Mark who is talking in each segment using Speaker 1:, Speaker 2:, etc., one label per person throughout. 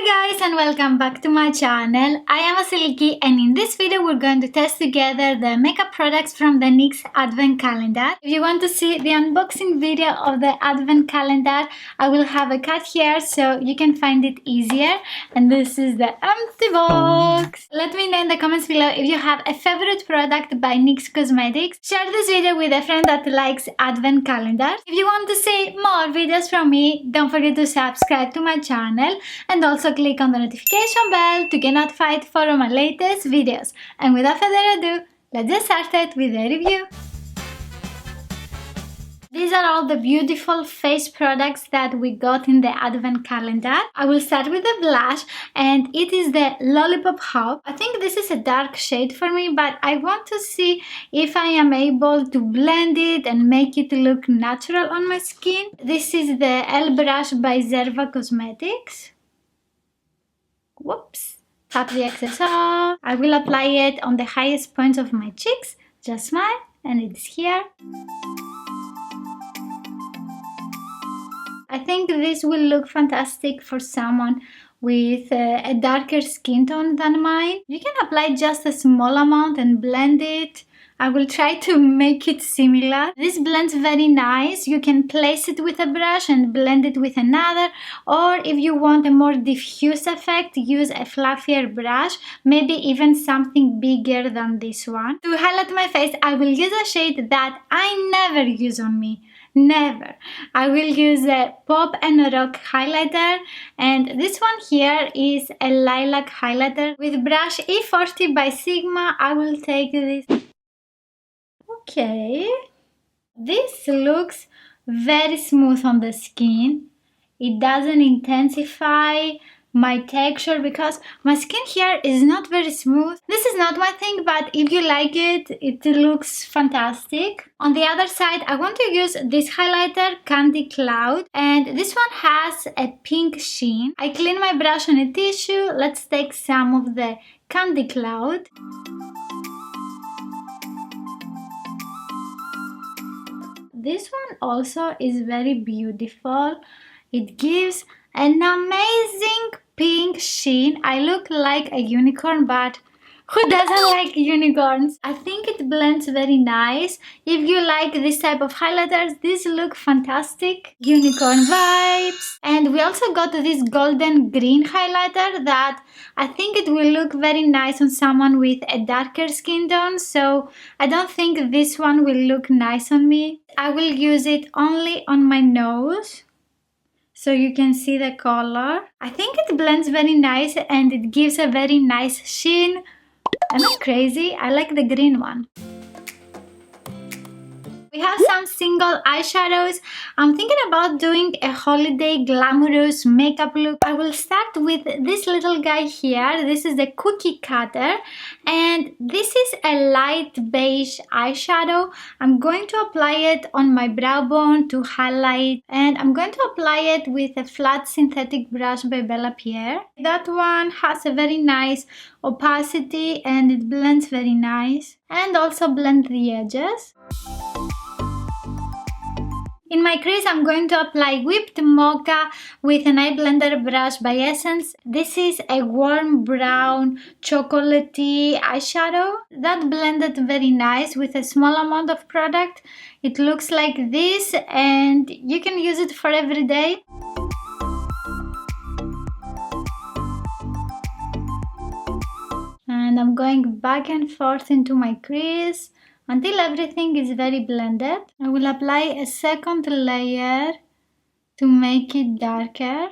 Speaker 1: Hi guys and welcome back to my channel. I am Vasilikis and in this video we're going to test together the makeup products from the NYX advent calendar. If you want to see the unboxing video of the advent calendar, I will have a cut here so you can find it easier. And this is the empty box. Let me know in the comments below if you have a favorite product by NYX Cosmetics. Share this video with a friend that likes advent calendars. If you want to see more videos from me, don't forget to subscribe to my channel and also click on the notification bell to get notified for my latest videos. And without further ado, let's get started with the review. These are all the beautiful face products that we got in the advent calendar. I will start with the blush and it is the Lollipop Hop. I think this is a dark shade for me, but I want to see if I am able to blend it and make it look natural on my skin. This is the L brush by Zerva Cosmetics. Whoops. Tap the excess off. I will apply it on the highest points of my cheeks. Just smile and it's here. I think this will look fantastic for someone with a darker skin tone than mine. You can apply just a small amount and blend it. I will try to make it similar. This blends very nice. You can place it with a brush and blend it with another, or if you want a more diffuse effect, use a fluffier brush, maybe even something bigger than this one. To highlight my face, I will use a shade that I never use on me. Never. I will use a Pop and Rock highlighter, and this one here is a lilac highlighter. With brush E40 by Sigma, I will take this. Okay, this looks very smooth on the skin. It doesn't intensify my texture because my skin here is not very smooth. This is not my thing, but if you like it, it looks fantastic. On the other side, I want to use this highlighter, Candy Cloud, and this one has a pink sheen. I clean my brush on a tissue. Let's take some of the Candy Cloud. This one also is very beautiful. It gives an amazing pink sheen. I look like a unicorn, but who doesn't like unicorns? I think it blends very nice. If you like this type of highlighters, these look fantastic. Unicorn vibes. And we also got this golden green highlighter that I think it will look very nice on someone with a darker skin tone. So I don't think this one will look nice on me. I will use it only on my nose, so you can see the color. I think it blends very nice and it gives a very nice sheen. Am I crazy? I like the green one. We have some single eyeshadows. I'm thinking about doing a holiday glamorous makeup look. I will start with this little guy here. This is the Cookie Cutter and this is a light beige eyeshadow. I'm going to apply it on my brow bone to highlight, and I'm going to apply it with a flat synthetic brush by Bella Pierre. That one has a very nice opacity and it blends very nice, and also blend the edges. In my crease, I'm going to apply Whipped Mocha with an eye blender brush by Essence. This is a warm brown chocolatey eyeshadow that blended very nice with a small amount of product. It looks like this and you can use it for every day. And I'm going back and forth into my crease until everything is very blended. I will apply a second layer to make it darker.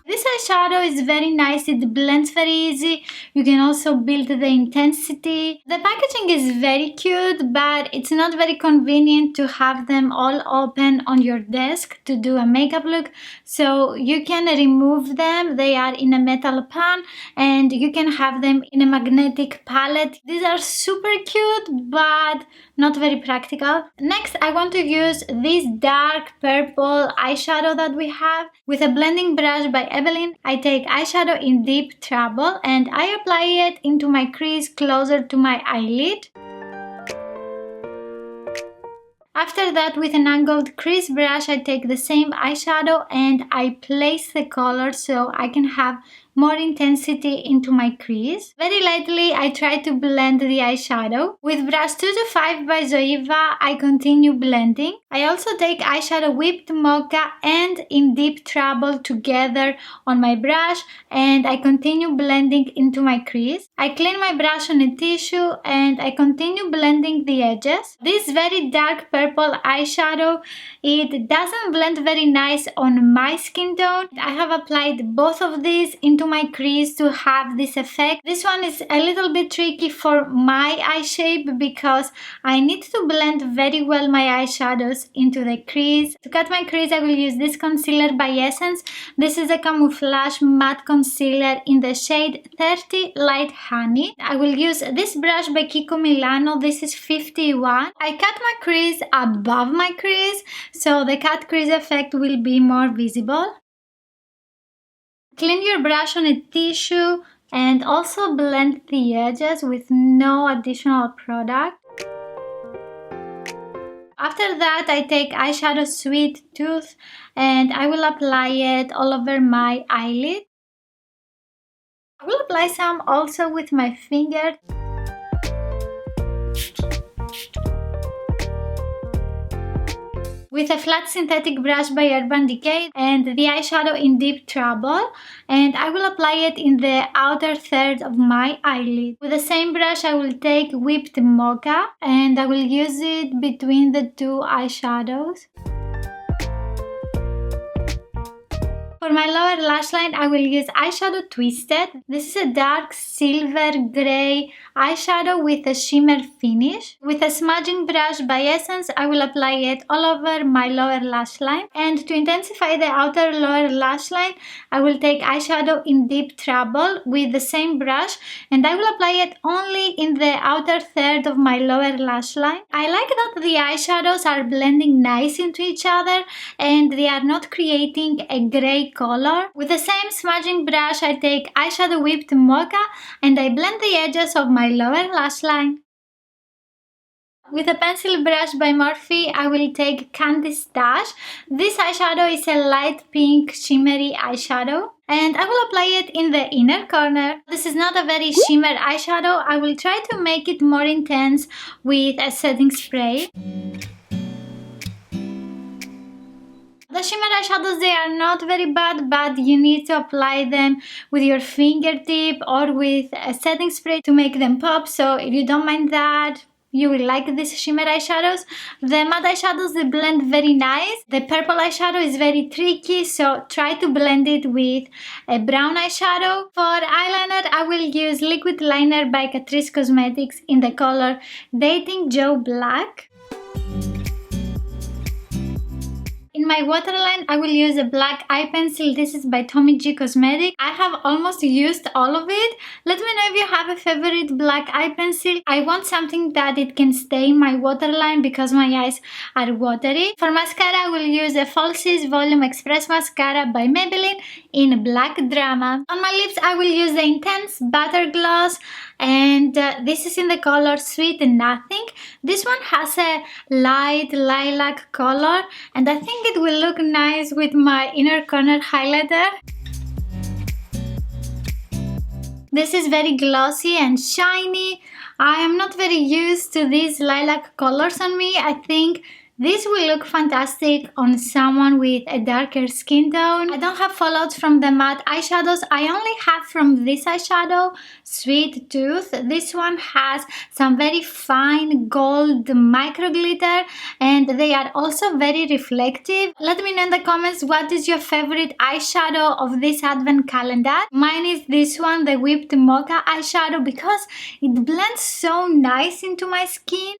Speaker 1: This eyeshadow is very nice, it blends very easy. You can also build the intensity. The packaging is very cute, but it's not very convenient to have them all open on your desk to do a makeup look. So you can remove them. They are in a metal pan and you can have them in a magnetic palette. These are super cute, but not very practical. Next, I want to use this dark purple eyeshadow that we have. With a blending brush by Evelyn, I take eyeshadow in Deep Trouble and I apply it into my crease closer to my eyelid. After that, with an angled crease brush, I take the same eyeshadow and I place the color so I can have more intensity into my crease. Very lightly, I try to blend the eyeshadow. With brush 225 by Zoeva, I continue blending. I also take eyeshadow Whipped Mocha and In Deep Trouble together on my brush and I continue blending into my crease. I clean my brush on a tissue and I continue blending the edges. This very dark purple eyeshadow, it doesn't blend very nice on my skin tone. I have applied both of these into my crease to have this effect. This one is a little bit tricky for my eye shape because I need to blend very well my eyeshadows into the crease. To cut my crease, I will use this concealer by Essence. This is a camouflage matte concealer in the shade 30 Light Honey. I will use this brush by Kiko Milano. This is 51. I cut my crease above my crease so the cut crease effect will be more visible. Clean your brush on a tissue and also blend the edges with no additional product. After that, I take eyeshadow Sweet Tooth and I will apply it all over my eyelid. I will apply some also with my finger. With a flat synthetic brush by Urban Decay and the eyeshadow In Deep Trouble, and I will apply it in the outer third of my eyelid. With the same brush I will take Whipped Mocha and I will use it between the two eyeshadows. For my lower lash line, I will use eyeshadow Twisted. This is a dark silver grey eyeshadow with a shimmer finish. With a smudging brush by Essence, I will apply it all over my lower lash line. And to intensify the outer lower lash line, I will take eyeshadow In Deep Trouble with the same brush and I will apply it only in the outer third of my lower lash line. I like that the eyeshadows are blending nice into each other and they are not creating a grey color. With the same smudging brush, I take eyeshadow Whipped Mocha and I blend the edges of my lower lash line. With a pencil brush by Morphe, I will take Candy Stash. This eyeshadow is a light pink shimmery eyeshadow and I will apply it in the inner corner. This is not a very shimmer eyeshadow. I will try to make it more intense with a setting spray. The shimmer eyeshadows, they are not very bad, but you need to apply them with your fingertip or with a setting spray to make them pop. So if you don't mind that, you will like these shimmer eyeshadows. The matte eyeshadows, they blend very nice. The purple eyeshadow is very tricky, so try to blend it with a brown eyeshadow. For eyeliner, I will use Liquid Liner by Catrice Cosmetics in the color Dating Joe Black. In my waterline, I will use a black eye pencil. This is by Tommy G Cosmetics. I have almost used all of it. Let me know if you have a favorite black eye pencil. I want something that it can stay in my waterline because my eyes are watery. For mascara, I will use a Falsies Volume Express Mascara by Maybelline in Black Drama. On my lips, I will use the Intense Butter Gloss and this is in the color Sweet Nothing. This one has a light lilac color and I think it will look nice with my inner corner highlighter. This is very glossy and shiny. I am not very used to these lilac colors on me. I think this will look fantastic on someone with a darker skin tone. I don't have fallouts from the matte eyeshadows. I only have from this eyeshadow, Sweet Tooth. This one has some very fine gold micro glitter and they are also very reflective. Let me know in the comments what is your favorite eyeshadow of this advent calendar. Mine is this one, the Whipped Mocha eyeshadow, because it blends so nice into my skin.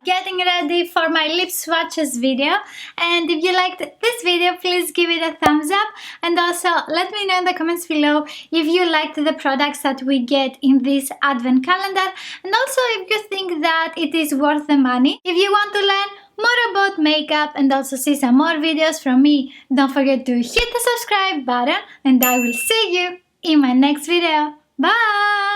Speaker 1: Getting ready for my lip swatches video, and if you liked this video, please give it a thumbs up and also let me know in the comments below if you liked the products that we get in this advent calendar and also if you think that it is worth the money. If you want to learn more about makeup and also see some more videos from me, don't forget to hit the subscribe button and I will see you in my next video. Bye!